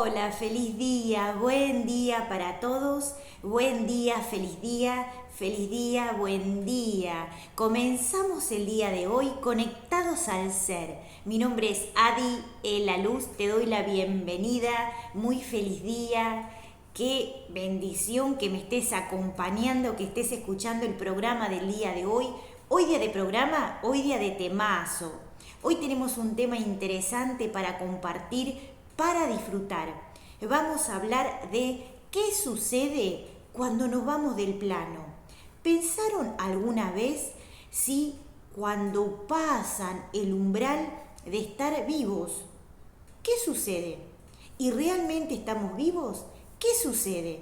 Hola, feliz día, buen día para todos, buen día, feliz día, buen día. Comenzamos el día de hoy conectados al ser. Mi nombre es Adi La Luz, te doy la bienvenida, muy feliz día. Qué bendición que me estés acompañando, que estés escuchando el programa del día de hoy. Hoy día de programa, hoy día de temazo. Hoy tenemos un tema interesante para compartir, para disfrutar. Vamos a hablar de qué sucede cuando nos vamos del plano. ¿Pensaron alguna vez si cuando pasan el umbral de estar vivos, qué sucede? ¿Y realmente estamos vivos? ¿Qué sucede?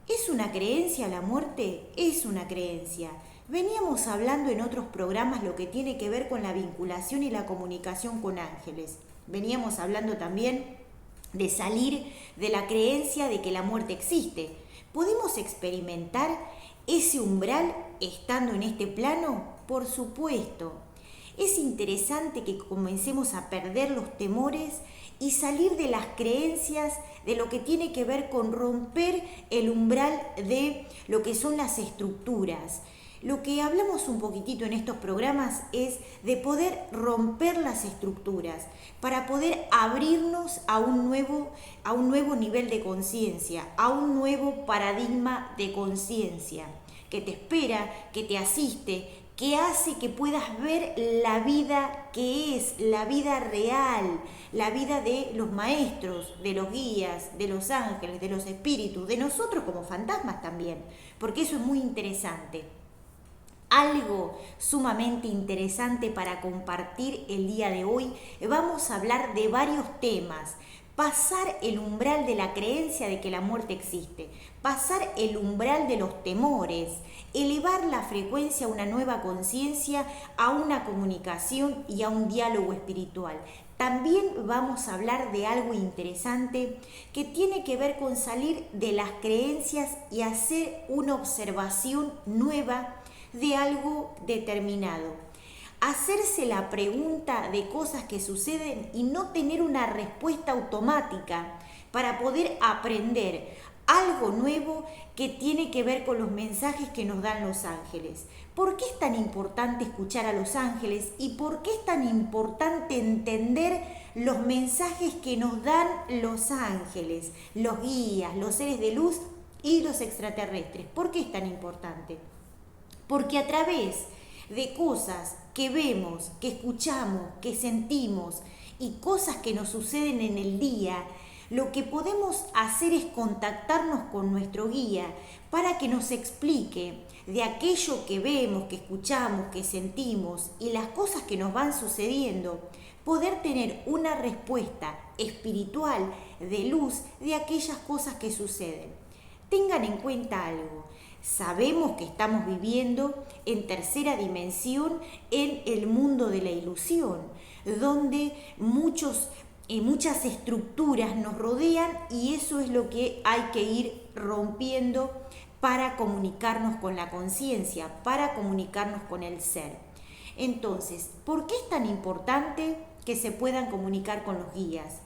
¿Es una creencia la muerte? Es una creencia. Veníamos hablando en otros programas lo que tiene que ver con la vinculación y la comunicación con ángeles. Veníamos hablando también de salir de la creencia de que la muerte existe. ¿Podemos experimentar ese umbral estando en este plano? Por supuesto. Es interesante que comencemos a perder los temores y salir de las creencias de lo que tiene que ver con romper el umbral de lo que son las estructuras. Lo que hablamos un poquitito en estos programas es de poder romper las estructuras para poder abrirnos a un nuevo nivel de conciencia, a un nuevo paradigma de conciencia que te espera, que te asiste, que hace que puedas ver la vida que es, la vida real, la vida de los maestros, de los guías, de los ángeles, de los espíritus, de nosotros como fantasmas también, porque eso es muy interesante. Algo sumamente interesante para compartir el día de hoy. Vamos a hablar de varios temas. Pasar el umbral de la creencia de que la muerte existe, pasar el umbral de los temores, elevar la frecuencia a una nueva conciencia, a una comunicación y a un diálogo espiritual. También vamos a hablar de algo interesante que tiene que ver con salir de las creencias y hacer una observación nueva de algo determinado. Hacerse la pregunta de cosas que suceden y no tener una respuesta automática para poder aprender algo nuevo que tiene que ver con los mensajes que nos dan los ángeles. ¿Por qué es tan importante escuchar a los ángeles y por qué es tan importante entender los mensajes que nos dan los ángeles, los guías, los seres de luz y los extraterrestres? ¿Por qué es tan importante? Porque a través de cosas que vemos, que escuchamos, que sentimos y cosas que nos suceden en el día, lo que podemos hacer es contactarnos con nuestro guía para que nos explique de aquello que vemos, que escuchamos, que sentimos y las cosas que nos van sucediendo, poder tener una respuesta espiritual de luz de aquellas cosas que suceden. Tengan en cuenta algo. Sabemos que estamos viviendo en tercera dimensión en el mundo de la ilusión, donde muchas estructuras nos rodean y eso es lo que hay que ir rompiendo para comunicarnos con la conciencia, para comunicarnos con el ser. Entonces, ¿por qué es tan importante que se puedan comunicar con los guías?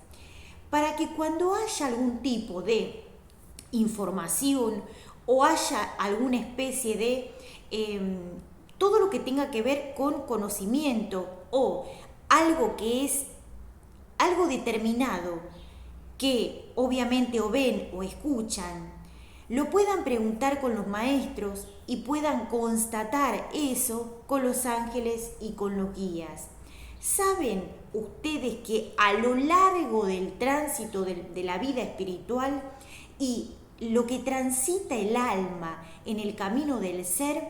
Para que cuando haya algún tipo de información o haya alguna especie de todo lo que tenga que ver con conocimiento o algo que es algo determinado que obviamente o ven o escuchan, lo puedan preguntar con los maestros y puedan constatar eso con los ángeles y con los guías. ¿Saben ustedes que a lo largo del tránsito de la vida espiritual y lo que transita el alma en el camino del ser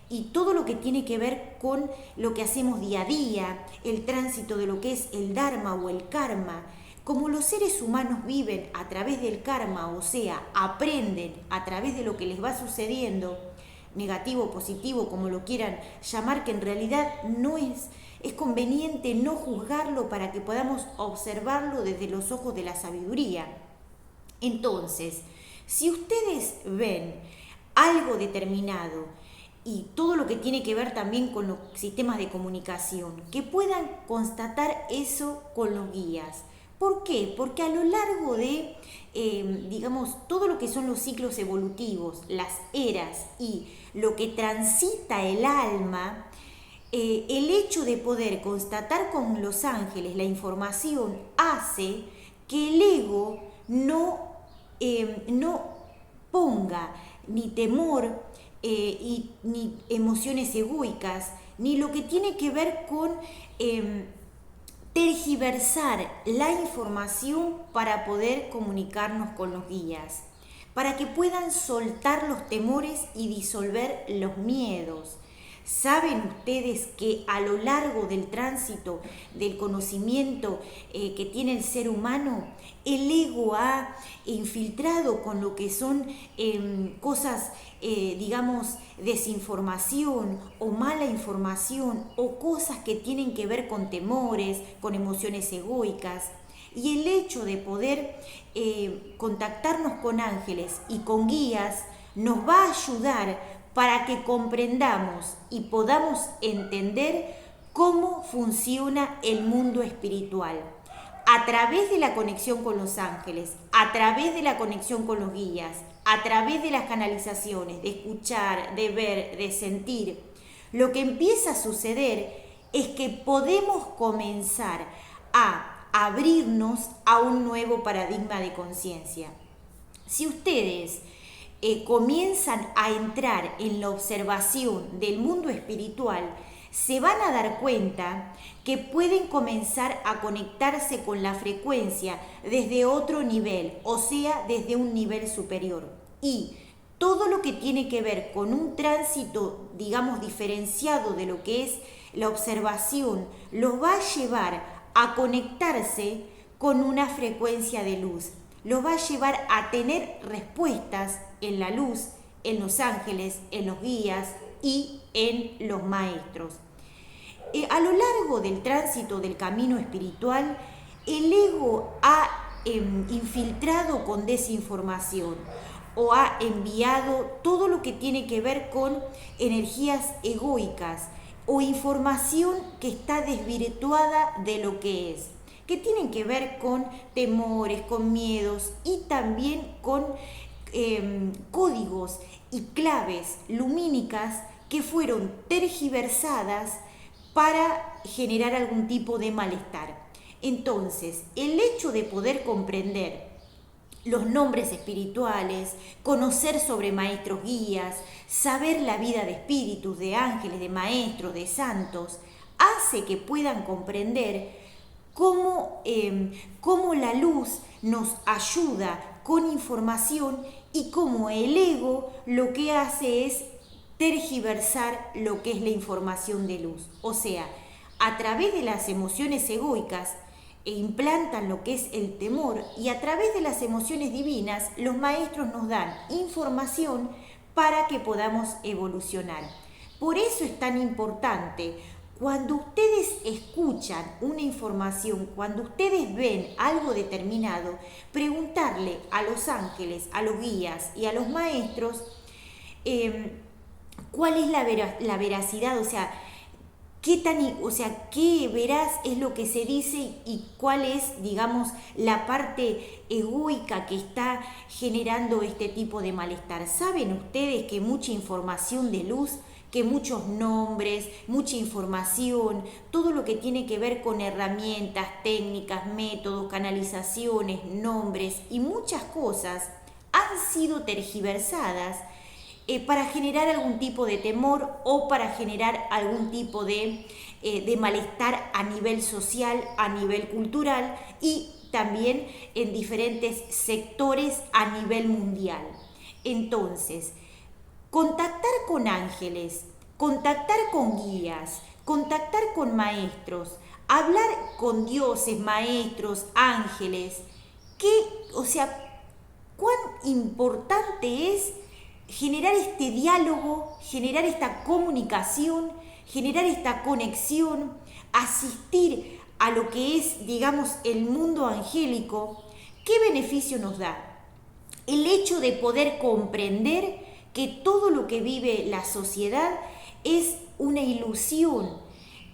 y todo lo que tiene que ver con lo que hacemos día a día, el tránsito de lo que es el dharma o el karma, como los seres humanos viven a través del karma, o sea, aprenden a través de lo que les va sucediendo, negativo o positivo, como lo quieran llamar, que en realidad no es conveniente no juzgarlo para que podamos observarlo desde los ojos de la sabiduría. Entonces, si ustedes ven algo determinado y todo lo que tiene que ver también con los sistemas de comunicación, que puedan constatar eso con los guías. ¿Por qué? Porque a lo largo de, digamos, todo lo que son los ciclos evolutivos, las eras y lo que transita el alma, el hecho de poder constatar con los ángeles la información hace que el ego no ponga ni temor ni emociones egoicas, ni lo que tiene que ver con tergiversar la información para poder comunicarnos con los guías, para que puedan soltar los temores y disolver los miedos. ¿Saben ustedes que a lo largo del tránsito del conocimiento que tiene el ser humano, el ego ha infiltrado con lo que son cosas, digamos, desinformación o mala información o cosas que tienen que ver con temores, con emociones egoicas? Y el hecho de poder contactarnos con ángeles y con guías nos va a ayudar para que comprendamos y podamos entender cómo funciona el mundo espiritual. A través de la conexión con los ángeles, a través de la conexión con los guías, a través de las canalizaciones, de escuchar, de ver, de sentir, lo que empieza a suceder es que podemos comenzar a abrirnos a un nuevo paradigma de conciencia. Si ustedes comienzan a entrar en la observación del mundo espiritual, se van a dar cuenta que pueden comenzar a conectarse con la frecuencia desde otro nivel, o sea, desde un nivel superior. Y todo lo que tiene que ver con un tránsito, digamos, diferenciado de lo que es la observación, los va a llevar a conectarse con una frecuencia de luz. Los va a llevar a tener respuestas en la luz, en los ángeles, en los guías y en los maestros. A lo largo del tránsito del camino espiritual, el ego ha infiltrado con desinformación o ha enviado todo lo que tiene que ver con energías egoicas o información que está desvirtuada de lo que es, que tienen que ver con temores, con miedos y también con códigos y claves lumínicas que fueron tergiversadas para generar algún tipo de malestar. Entonces, el hecho de poder comprender los nombres espirituales, conocer sobre maestros guías, saber la vida de espíritus, de ángeles, de maestros, de santos, hace que puedan comprender cómo la luz nos ayuda con información y cómo el ego lo que hace es tergiversar lo que es la información de luz. O sea, a través de las emociones egoicas implantan lo que es el temor y a través de las emociones divinas los maestros nos dan información para que podamos evolucionar. Por eso es tan importante cuando ustedes escuchan una información, cuando ustedes ven algo determinado, preguntarle a los ángeles, a los guías y a los maestros cuál es la veracidad, o sea, qué veraz es lo que se dice y cuál es, digamos, la parte egoica que está generando este tipo de malestar. ¿Saben ustedes que mucha información de luz, que muchos nombres, mucha información, todo lo que tiene que ver con herramientas, técnicas, métodos, canalizaciones, nombres y muchas cosas han sido tergiversadas para generar algún tipo de temor o para generar algún tipo de malestar a nivel social, a nivel cultural y también en diferentes sectores a nivel mundial? Entonces, contactar con ángeles, contactar con guías, contactar con maestros, hablar con dioses, maestros, ángeles, cuán importante es generar este diálogo, generar esta comunicación, generar esta conexión, asistir a lo que es, digamos, el mundo angélico. ¿Qué beneficio nos da? El hecho de poder comprender que todo lo que vive la sociedad es una ilusión,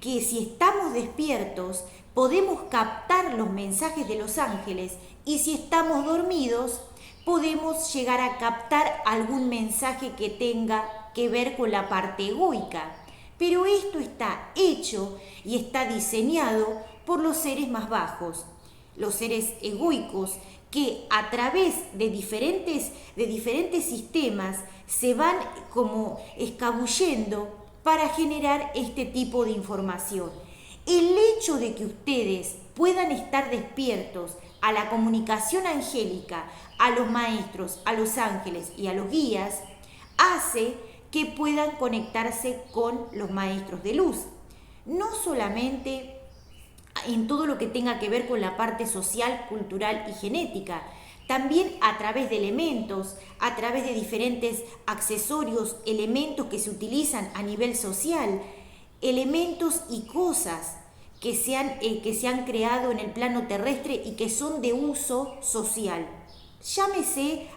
que si estamos despiertos podemos captar los mensajes de los ángeles y si estamos dormidos, podemos llegar a captar algún mensaje que tenga que ver con la parte egoica. Pero esto está hecho y está diseñado por los seres más bajos, los seres egoicos, que a través de diferentes sistemas se van como escabullendo para generar este tipo de información. El hecho de que ustedes puedan estar despiertos a la comunicación angélica, a los maestros, a los ángeles y a los guías, hace que puedan conectarse con los maestros de luz. No solamente en todo lo que tenga que ver con la parte social, cultural y genética, también a través de elementos, a través de diferentes accesorios, elementos que se utilizan a nivel social, elementos y cosas que se han creado en el plano terrestre y que son de uso social. Llámese,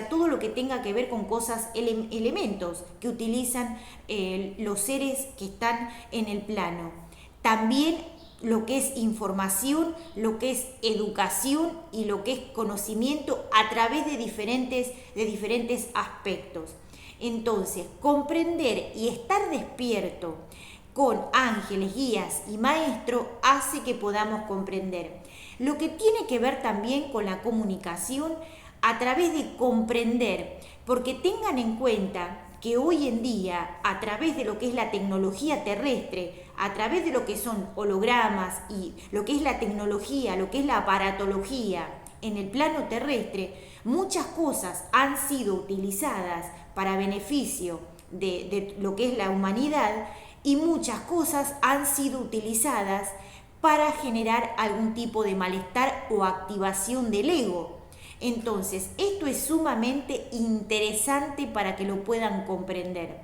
todo lo que tenga que ver con cosas, elementos que utilizan los seres que están en el plano. También lo que es información, lo que es educación y lo que es conocimiento a través de diferentes aspectos. Entonces, comprender y estar despierto con ángeles, guías y maestros hace que podamos comprender. Lo que tiene que ver también con la comunicación a través de comprender, porque tengan en cuenta que hoy en día, a través de lo que es la tecnología terrestre, a través de lo que son hologramas y lo que es la tecnología, lo que es la aparatología en el plano terrestre, muchas cosas han sido utilizadas para beneficio de lo que es la humanidad y muchas cosas han sido utilizadas para generar algún tipo de malestar o activación del ego. Entonces, esto es sumamente interesante para que lo puedan comprender.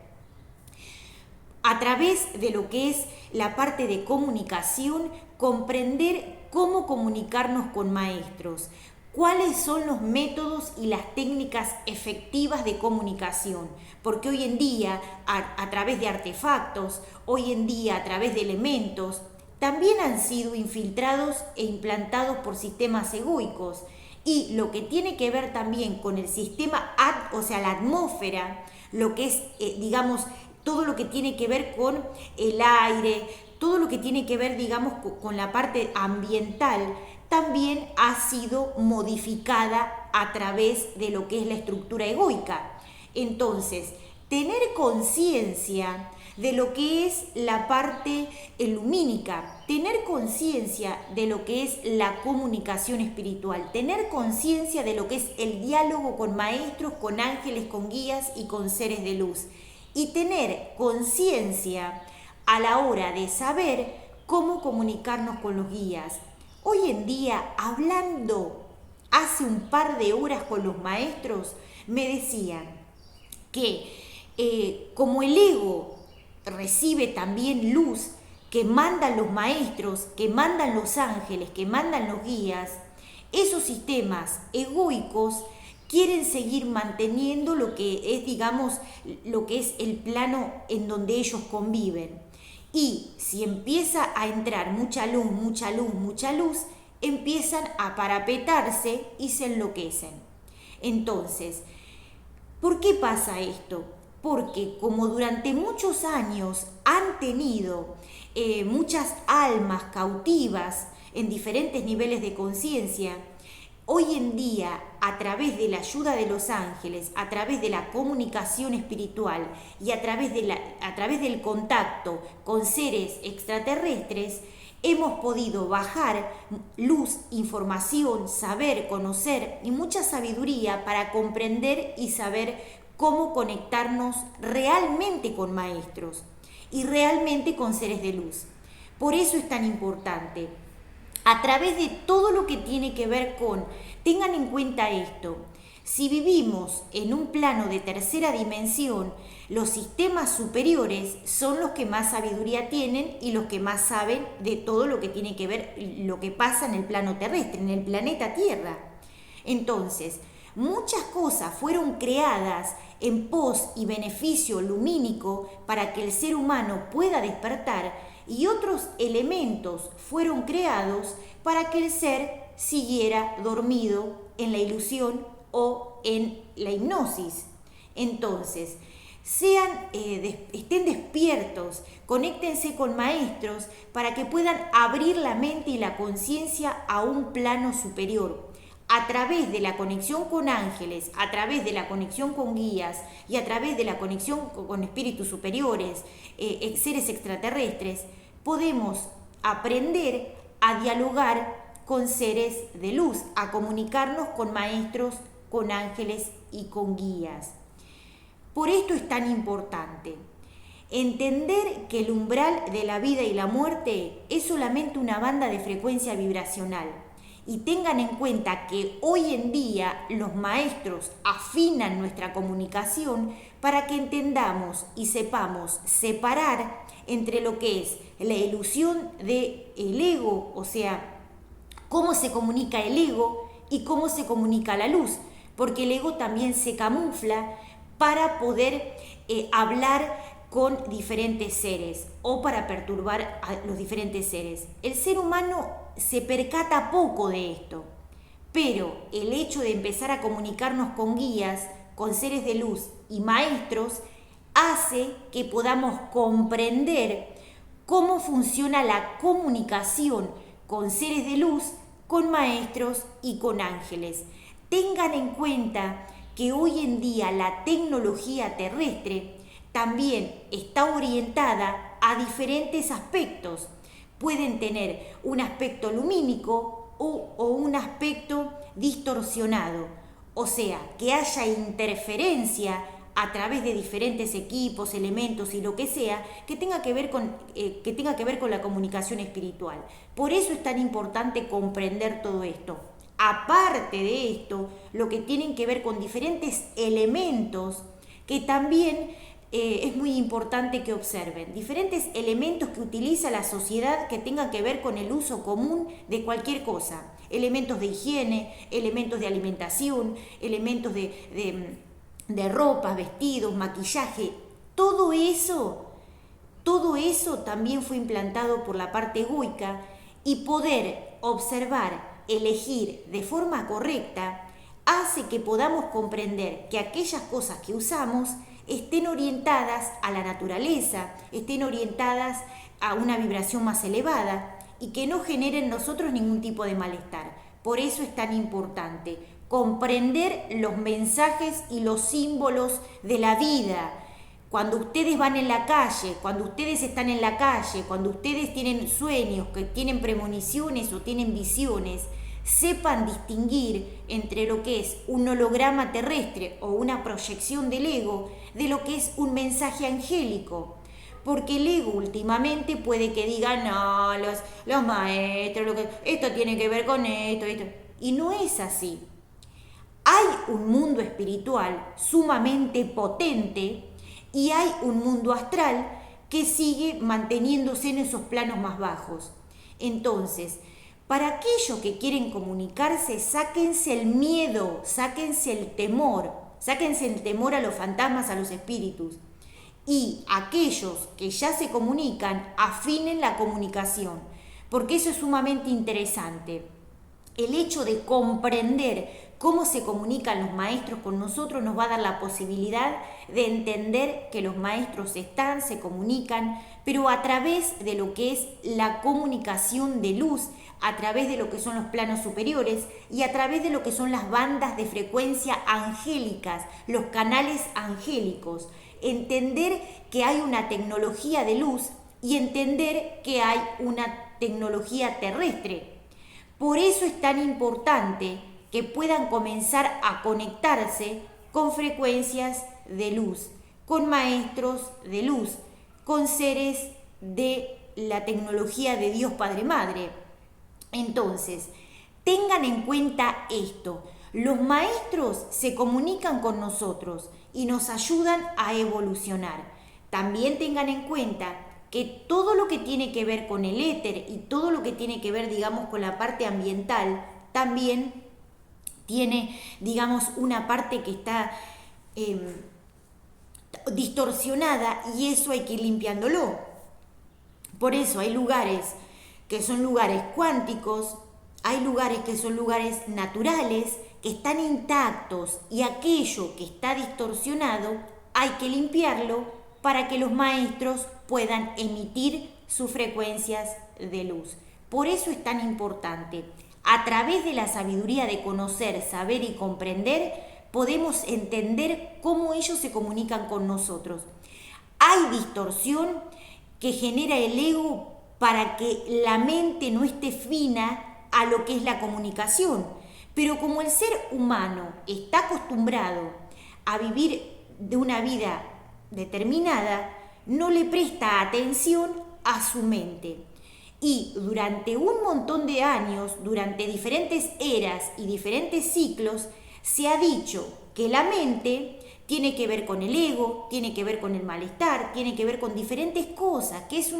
A través de lo que es la parte de comunicación, comprender cómo comunicarnos con maestros, cuáles son los métodos y las técnicas efectivas de comunicación, porque hoy en día, a través de artefactos, hoy en día a través de elementos, también han sido infiltrados e implantados por sistemas egoicos. Y lo que tiene que ver también con el sistema, la atmósfera, lo que es, todo lo que tiene que ver con el aire, todo lo que tiene que ver, con la parte ambiental, también ha sido modificada a través de lo que es la estructura egoica. Entonces, tener conciencia de lo que es la parte lumínica, tener conciencia de lo que es la comunicación espiritual, tener conciencia de lo que es el diálogo con maestros, con ángeles, con guías y con seres de luz. Y tener conciencia a la hora de saber cómo comunicarnos con los guías. Hoy en día, hablando hace un par de horas con los maestros, me decían que como el ego recibe también luz que mandan los maestros, que mandan los ángeles, que mandan los guías, esos sistemas egoicos quieren seguir manteniendo lo que es, lo que es el plano en donde ellos conviven. Y si empieza a entrar mucha luz, empiezan a parapetarse y se enloquecen. Entonces, ¿por qué pasa esto? Porque como durante muchos años han tenido muchas almas cautivas en diferentes niveles de conciencia, hoy en día, a través de la ayuda de los ángeles, a través de la comunicación espiritual y a través del contacto con seres extraterrestres, hemos podido bajar luz, información, saber, conocer y mucha sabiduría para comprender y saber cómo conectarnos realmente con maestros y realmente con seres de luz. Por eso es tan importante. A través de todo lo que tiene que ver con, tengan en cuenta esto, si vivimos en un plano de tercera dimensión, los sistemas superiores son los que más sabiduría tienen y los que más saben de todo lo que tiene que ver, lo que pasa en el plano terrestre, en el planeta Tierra. Entonces, muchas cosas fueron creadas en pos y beneficio lumínico para que el ser humano pueda despertar y otros elementos fueron creados para que el ser siguiera dormido en la ilusión o en la hipnosis. Entonces, estén despiertos, conéctense con maestros para que puedan abrir la mente y la conciencia a un plano superior. A través de la conexión con ángeles, a través de la conexión con guías y a través de la conexión con espíritus superiores, seres extraterrestres, podemos aprender a dialogar con seres de luz, a comunicarnos con maestros, con ángeles y con guías. Por esto es tan importante entender que el umbral de la vida y la muerte es solamente una banda de frecuencia vibracional. Y tengan en cuenta que hoy en día los maestros afinan nuestra comunicación para que entendamos y sepamos separar entre lo que es la ilusión del ego, o sea, cómo se comunica el ego y cómo se comunica la luz, porque el ego también se camufla para poder hablar con diferentes seres o para perturbar a los diferentes seres. El ser humano se percata poco de esto, pero el hecho de empezar a comunicarnos con guías, con seres de luz y maestros hace que podamos comprender cómo funciona la comunicación con seres de luz, con maestros y con ángeles. Tengan en cuenta que hoy en día la tecnología terrestre también está orientada a diferentes aspectos. Pueden tener un aspecto lumínico o un aspecto distorsionado, o sea, que haya interferencia a través de diferentes equipos, elementos y lo que sea, que tenga que ver con la comunicación espiritual. Por eso es tan importante comprender todo esto. Aparte de esto, lo que tienen que ver con diferentes elementos que también es muy importante que observen. Diferentes elementos que utiliza la sociedad que tengan que ver con el uso común de cualquier cosa. Elementos de higiene, elementos de alimentación, elementos de ropas, vestidos, maquillaje. Todo eso también fue implantado por la parte egoica y poder observar, elegir de forma correcta hace que podamos comprender que aquellas cosas que usamos estén orientadas a la naturaleza, estén orientadas a una vibración más elevada y que no generen en nosotros ningún tipo de malestar. Por eso es tan importante comprender los mensajes y los símbolos de la vida. Cuando ustedes van en la calle, cuando ustedes están en la calle, cuando ustedes tienen sueños, que tienen premoniciones o tienen visiones, sepan distinguir entre lo que es un holograma terrestre o una proyección del ego de lo que es un mensaje angélico. Porque el ego últimamente puede que diga, no, los maestros, esto tiene que ver con esto. Y no es así. Hay un mundo espiritual sumamente potente y hay un mundo astral que sigue manteniéndose en esos planos más bajos. Entonces, para aquellos que quieren comunicarse, sáquense el miedo, sáquense el temor a los fantasmas, a los espíritus. Y aquellos que ya se comunican, afinen la comunicación, porque eso es sumamente interesante. El hecho de comprender cómo se comunican los maestros con nosotros nos va a dar la posibilidad de entender que los maestros se comunican, pero a través de lo que es la comunicación de luz, a través de lo que son los planos superiores y a través de lo que son las bandas de frecuencia angélicas, los canales angélicos. Entender que hay una tecnología de luz y entender que hay una tecnología terrestre. Por eso es tan importante que puedan comenzar a conectarse con frecuencias de luz, con maestros de luz, con seres de la tecnología de Dios Padre Madre. Entonces, tengan en cuenta esto. Los maestros se comunican con nosotros y nos ayudan a evolucionar. También tengan en cuenta que todo lo que tiene que ver con el éter y todo lo que tiene que ver, digamos, con la parte ambiental, también tiene, digamos, una parte que está distorsionada y eso hay que ir limpiándolo. Por eso hay lugares que son lugares cuánticos, hay lugares que son lugares naturales, que están intactos, y aquello que está distorsionado hay que limpiarlo para que los maestros puedan emitir sus frecuencias de luz. Por eso es tan importante. A través de la sabiduría de conocer, saber y comprender, podemos entender cómo ellos se comunican con nosotros. Hay distorsión que genera el ego para que la mente no esté fina a lo que es la comunicación. Pero como el ser humano está acostumbrado a vivir de una vida determinada, no le presta atención a su mente. Y durante un montón de años, durante diferentes eras y diferentes ciclos, se ha dicho que la mente tiene que ver con el ego, tiene que ver con el malestar, tiene que ver con diferentes cosas, que es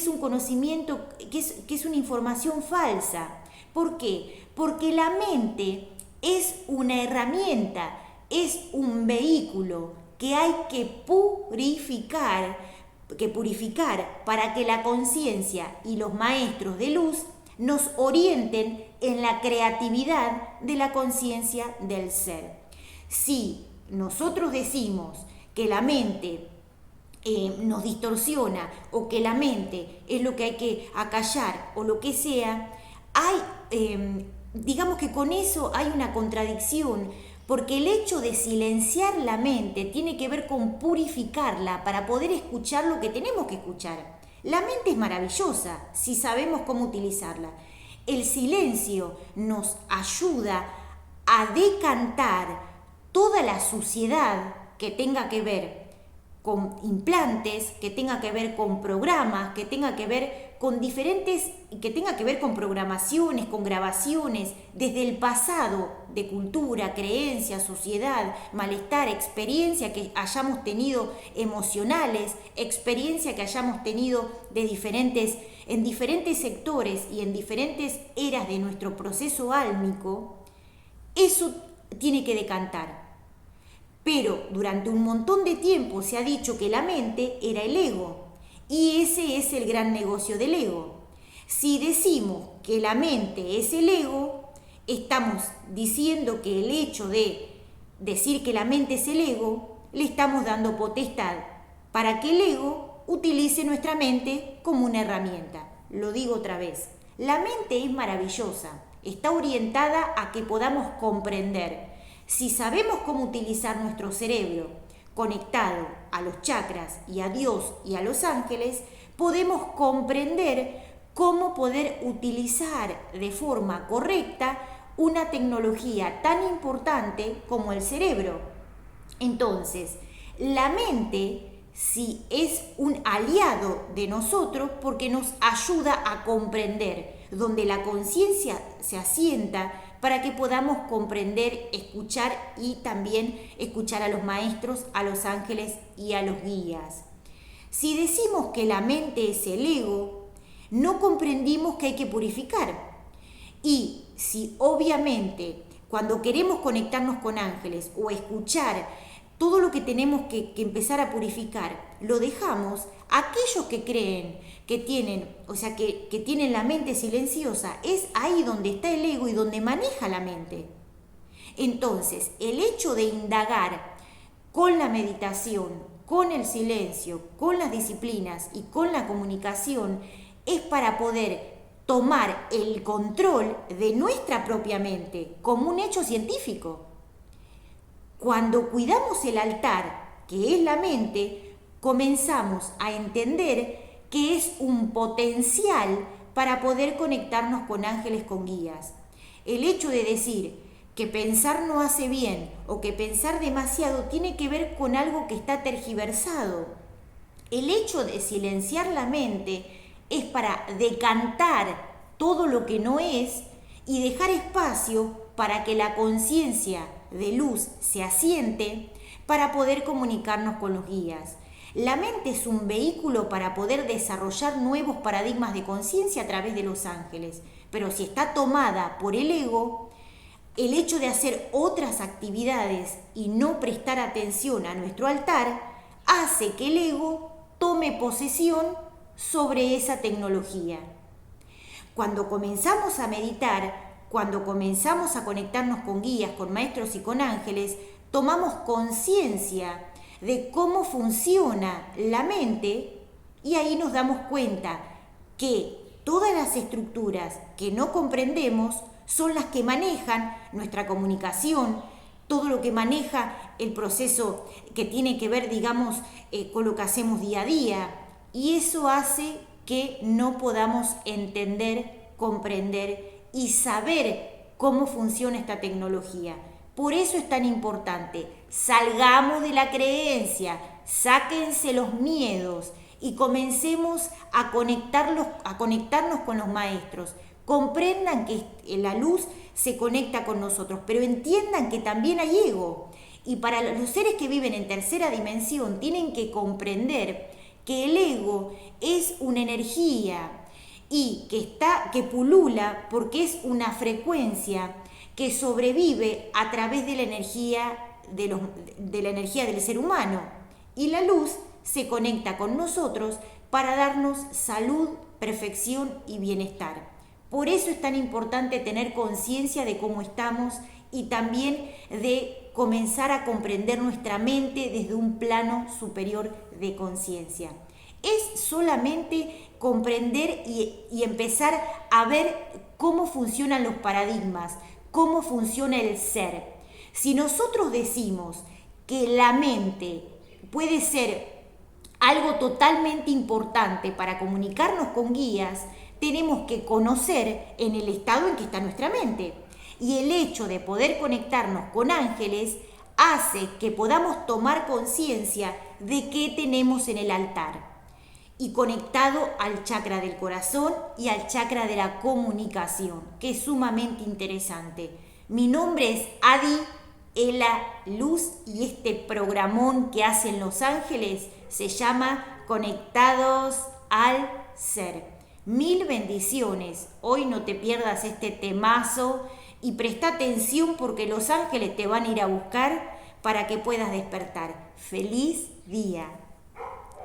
un conocimiento, que es una información falsa. ¿Por qué? Porque la mente es una herramienta, es un vehículo que hay que purificar para que la conciencia y los maestros de luz nos orienten en la creatividad de la conciencia del ser. Si nosotros decimos que la mente nos distorsiona o que la mente es lo que hay que acallar o lo que sea, digamos que con eso hay una contradicción, porque el hecho de silenciar la mente tiene que ver con purificarla para poder escuchar lo que tenemos que escuchar. La mente es maravillosa si sabemos cómo utilizarla. El silencio nos ayuda a decantar toda la suciedad que tenga que ver con implantes, que tenga que ver con programas, que tenga que ver con que tenga que ver con programaciones, con grabaciones, desde el pasado de cultura, creencia, sociedad, malestar, experiencia que hayamos tenido emocionales, experiencia que hayamos tenido en diferentes sectores y en diferentes eras de nuestro proceso álmico. Eso tiene que decantar. Pero durante un montón de tiempo se ha dicho que la mente era el ego, y ese es el gran negocio del ego. Si decimos que la mente es el ego, estamos diciendo que el hecho de decir que la mente es el ego, le estamos dando potestad para que el ego utilice nuestra mente como una herramienta. Lo digo otra vez, la mente es maravillosa, está orientada a que podamos comprender. Si sabemos cómo utilizar nuestro cerebro conectado a los chakras y a Dios y a los ángeles, podemos comprender cómo poder utilizar de forma correcta una tecnología tan importante como el cerebro. Entonces, la mente sí es un aliado de nosotros porque nos ayuda a comprender, donde la conciencia se asienta para que podamos comprender, escuchar y también escuchar a los maestros, a los ángeles y a los guías. Si decimos que la mente es el ego, no comprendimos que hay que purificar. Y si obviamente cuando queremos conectarnos con ángeles o escuchar todo lo que tenemos que empezar a purificar, lo dejamos, aquellos que creen que tienen la mente silenciosa, es ahí donde está el ego y donde maneja la mente. Entonces, el hecho de indagar con la meditación, con el silencio, con las disciplinas y con la comunicación, es para poder tomar el control de nuestra propia mente como un hecho científico. Cuando cuidamos el altar, que es la mente, comenzamos a entender que es un potencial para poder conectarnos con ángeles, con guías. El hecho de decir que pensar no hace bien o que pensar demasiado tiene que ver con algo que está tergiversado. El hecho de silenciar la mente es para decantar todo lo que no es y dejar espacio para que la conciencia de luz se asiente para poder comunicarnos con los guías. La mente es un vehículo para poder desarrollar nuevos paradigmas de conciencia a través de los ángeles, pero si está tomada por el ego, el hecho de hacer otras actividades y no prestar atención a nuestro altar hace que el ego tome posesión sobre esa tecnología. Cuando comenzamos a meditar, cuando comenzamos a conectarnos con guías, con maestros y con ángeles, tomamos conciencia de cómo funciona la mente y ahí nos damos cuenta que todas las estructuras que no comprendemos son las que manejan nuestra comunicación, todo lo que maneja el proceso que tiene que ver, digamos, con lo que hacemos día a día. Y eso hace que no podamos entender, comprender y saber cómo funciona esta tecnología. Por eso es tan importante, salgamos de la creencia, sáquense los miedos y comencemos a conectarnos con los maestros. Comprendan que la luz se conecta con nosotros, pero entiendan que también hay ego. Y para los seres que viven en tercera dimensión tienen que comprender que el ego es una energía y que pulula porque es una frecuencia que sobrevive a través de la energía del ser humano. Y la luz se conecta con nosotros para darnos salud, perfección y bienestar. Por eso es tan importante tener conciencia de cómo estamos y también de comenzar a comprender nuestra mente desde un plano superior de conciencia. Es solamente comprender y empezar a ver cómo funcionan los paradigmas, cómo funciona el ser. Si nosotros decimos que la mente puede ser algo totalmente importante para comunicarnos con guías, tenemos que conocer en el estado en que está nuestra mente. Y el hecho de poder conectarnos con ángeles hace que podamos tomar conciencia de qué tenemos en el altar. Y conectado al chakra del corazón y al chakra de la comunicación, que es sumamente interesante. Mi nombre es Adi Ela Luz y este programón que hacen Los Ángeles se llama Conectados al Ser. Mil bendiciones. Hoy no te pierdas este temazo y presta atención porque los ángeles te van a ir a buscar para que puedas despertar. ¡Feliz día!